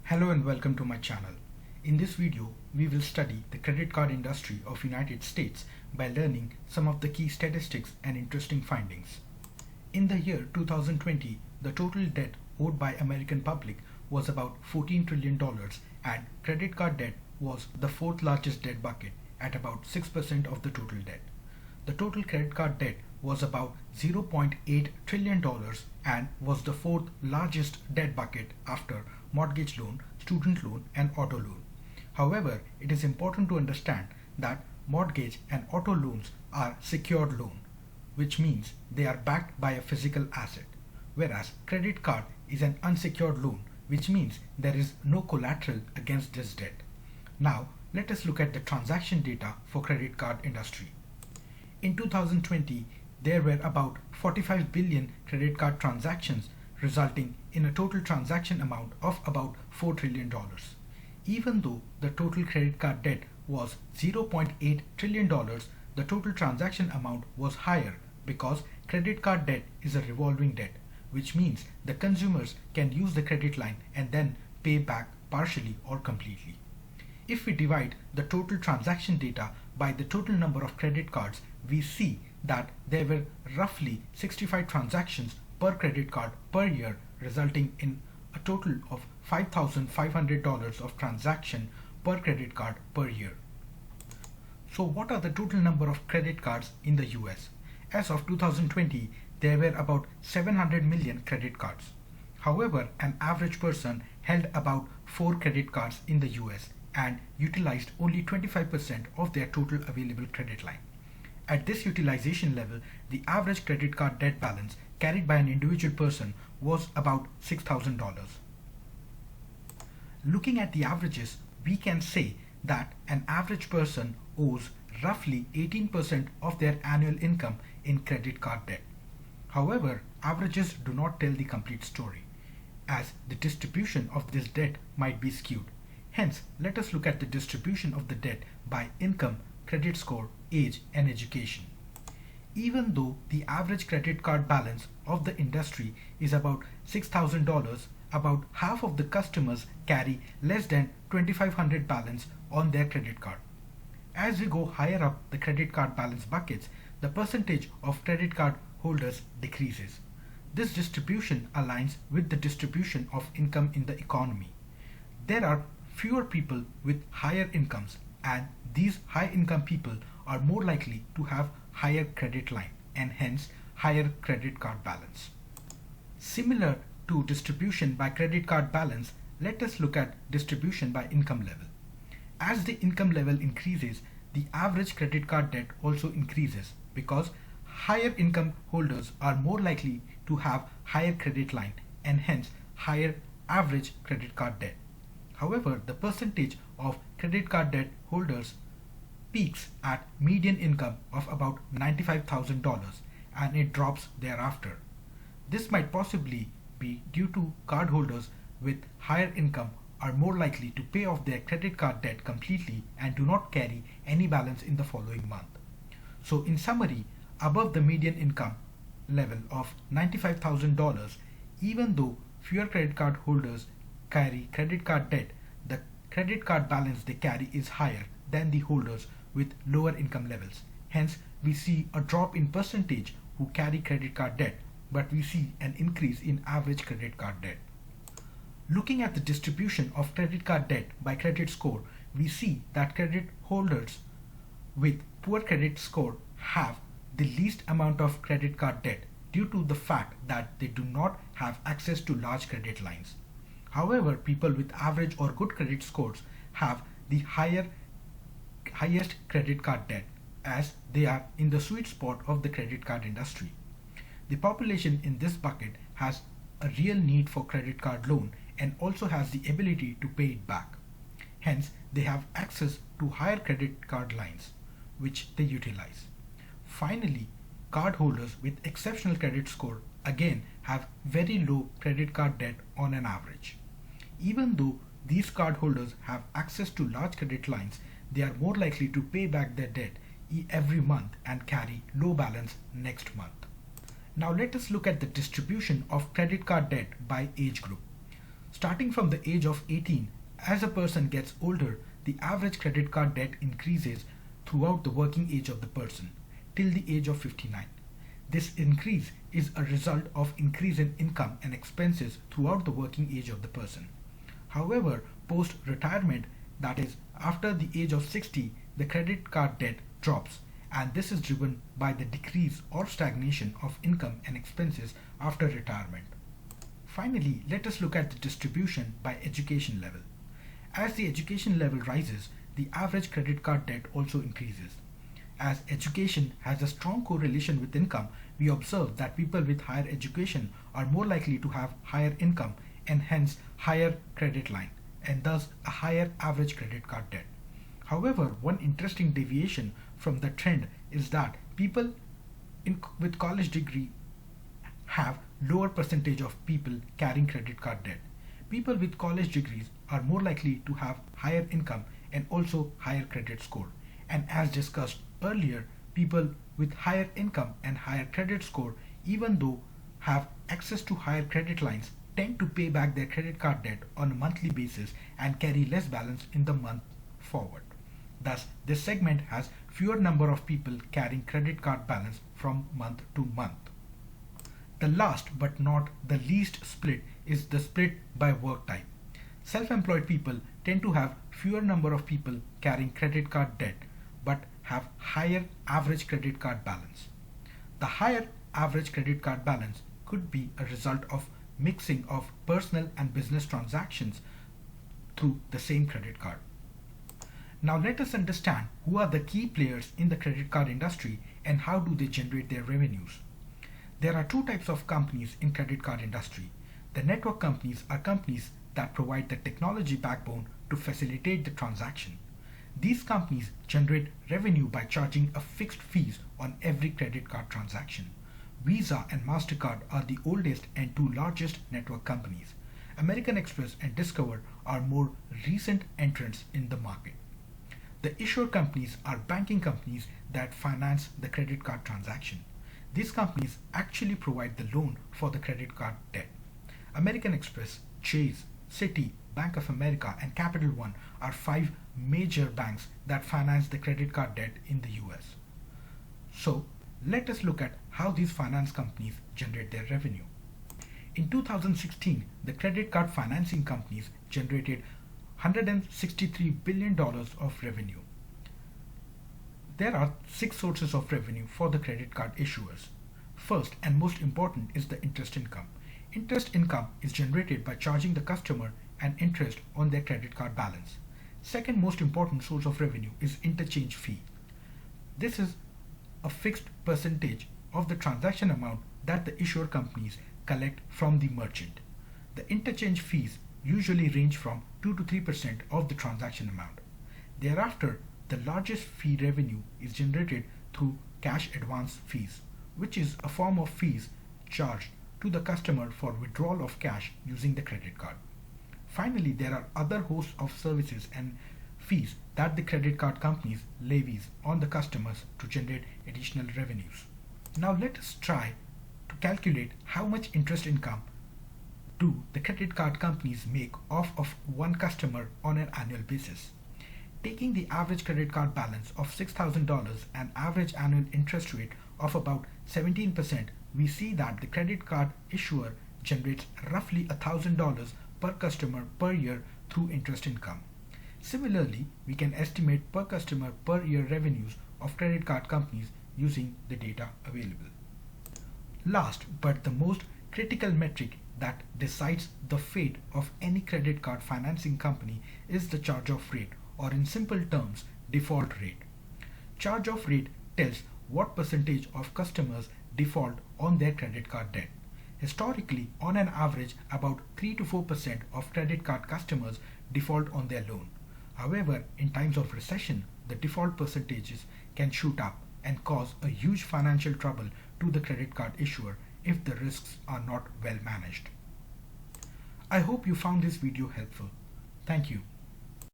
Hello and welcome to my channel. In this video, we will study the credit card industry of United States by learning some of the key statistics and interesting findings. In the year 2020, the total debt owed by American public was about $14 trillion and credit card debt was the fourth largest debt bucket at about 6% of the total debt. The total credit card debt was about $0.8 trillion and was the fourth largest debt bucket after mortgage loan, student loan and auto loan. However, it is important to understand that mortgage and auto loans are secured loan, which means they are backed by a physical asset, whereas credit card is an unsecured loan, which means there is no collateral against this debt. Now, let us look at the transaction data for credit card industry. In 2020, there were about 45 billion credit card transactions, resulting in a total transaction amount of about $4 trillion. Even though the total credit card debt was $0.8 trillion, the total transaction amount was higher because credit card debt is a revolving debt, which means the consumers can use the credit line and then pay back partially or completely. If we divide the total transaction data by the total number of credit cards, we see that there were roughly 65 transactions per credit card per year, resulting in a total of $5,500 of transaction per credit card per year. So what are the total number of credit cards in the US? As of 2020, there were about 700 million credit cards. However, an average person held about 4 credit cards in the US and utilized only 25% of their total available credit line. At this utilization level, the average credit card debt balance carried by an individual person was about $6,000. Looking at the averages, we can say that an average person owes roughly 18% of their annual income in credit card debt. However, averages do not tell the complete story, as the distribution of this debt might be skewed. Hence, let us look at the distribution of the debt by income, credit score, age, and education. Even though the average credit card balance of the industry is about $6,000, about half of the customers carry less than $2,500 balance on their credit card. As we go higher up the credit card balance buckets, the percentage of credit card holders decreases. This distribution aligns with the distribution of income in the economy. There are fewer people with higher incomes, and these high income people are more likely to have higher credit line and hence higher credit card balance. Similar to distribution by credit card balance, let us look at distribution by income level. As the income level increases, the average credit card debt also increases because higher income holders are more likely to have higher credit line and hence higher average credit card debt. However, the percentage of credit card debt holders peaks at median income of about $95,000 and it drops thereafter. This might possibly be due to cardholders with higher income are more likely to pay off their credit card debt completely and do not carry any balance in the following month. So in summary, above the median income level of $95,000, even though fewer credit card holders carry credit card debt, the credit card balance they carry is higher than the holders with lower income levels. Hence, we see a drop in percentage who carry credit card debt, but we see an increase in average credit card debt. Looking at the distribution of credit card debt by credit score, we see that credit holders with poor credit score have the least amount of credit card debt due to the fact that they do not have access to large credit lines. However, people with average or good credit scores have the highest credit card debt, as they are in the sweet spot of the credit card industry. The population in this bucket has a real need for credit card loan and also has the ability to pay it back. Hence, they have access to higher credit card lines, which they utilize. Finally, cardholders with exceptional credit score again have very low credit card debt on an average. Even though these cardholders have access to large credit lines, they are more likely to pay back their debt every month and carry low balance next month. Now let us look at the distribution of credit card debt by age group. Starting from the age of 18, as a person gets older, the average credit card debt increases throughout the working age of the person till the age of 59. This increase is a result of increase in income and expenses throughout the working age of the person. However, post-retirement, that is after the age of 60, the credit card debt drops, and this is driven by the decrease or stagnation of income and expenses after retirement. Finally, let us look at the distribution by education level. As the education level rises, the average credit card debt also increases. As education has a strong correlation with income, we observe that people with higher education are more likely to have higher income and hence higher credit line, and thus a higher average credit card debt. However, one interesting deviation from the trend is that people with college degree have lower percentage of people carrying credit card debt. People with college degrees are more likely to have higher income and also higher credit score. And as discussed earlier, people with higher income and higher credit score, even though have access to higher credit lines, tend to pay back their credit card debt on a monthly basis and carry less balance in the month forward. Thus, this segment has fewer number of people carrying credit card balance from month to month. The last but not the least split is the split by work type. Self-employed people tend to have fewer number of people carrying credit card debt but have higher average credit card balance. The higher average credit card balance could be a result of mixing of personal and business transactions through the same credit card. Now let us understand who are the key players in the credit card industry and how do they generate their revenues. There are two types of companies in credit card industry. The network companies are companies that provide the technology backbone to facilitate the transaction. These companies generate revenue by charging a fixed fees on every credit card transaction. Visa and Mastercard are the oldest and two largest network companies. American Express and Discover are more recent entrants in the market. The issuer companies are banking companies that finance the credit card transaction. These companies actually provide the loan for the credit card debt. American Express, Chase, Citi, Bank of America, and Capital One are five major banks that finance the credit card debt in the US. So, let us look at how these finance companies generate their revenue. In 2016, the credit card financing companies generated $163 billion of revenue. There are 6 sources of revenue for the credit card issuers. First and most important is the interest income. Interest income is generated by charging the customer an interest on their credit card balance. Second most important source of revenue is interchange fee. This is a fixed percentage of the transaction amount that the issuer companies collect from the merchant. The interchange fees usually range from 2 to 3% of the transaction amount. Thereafter, the largest fee revenue is generated through cash advance fees, which is a form of fees charged to the customer for withdrawal of cash using the credit card. Finally, there are other hosts of services and fees that the credit card companies levies on the customers to generate additional revenues. Now let us try to calculate how much interest income do the credit card companies make off of one customer on an annual basis. Taking the average credit card balance of $6,000 and average annual interest rate of about 17%, we see that the credit card issuer generates roughly $1,000 per customer per year through interest income. Similarly, we can estimate per customer per year revenues of credit card companies using the data available. Last but the most critical metric that decides the fate of any credit card financing company is the charge-off rate, or in simple terms, default rate. Charge-off rate tells what percentage of customers default on their credit card debt. Historically, on an average, about 3 to 4% of credit card customers default on their loan. However, in times of recession, the default percentages can shoot up and cause a huge financial trouble to the credit card issuer if the risks are not well managed. I hope you found this video helpful. Thank you.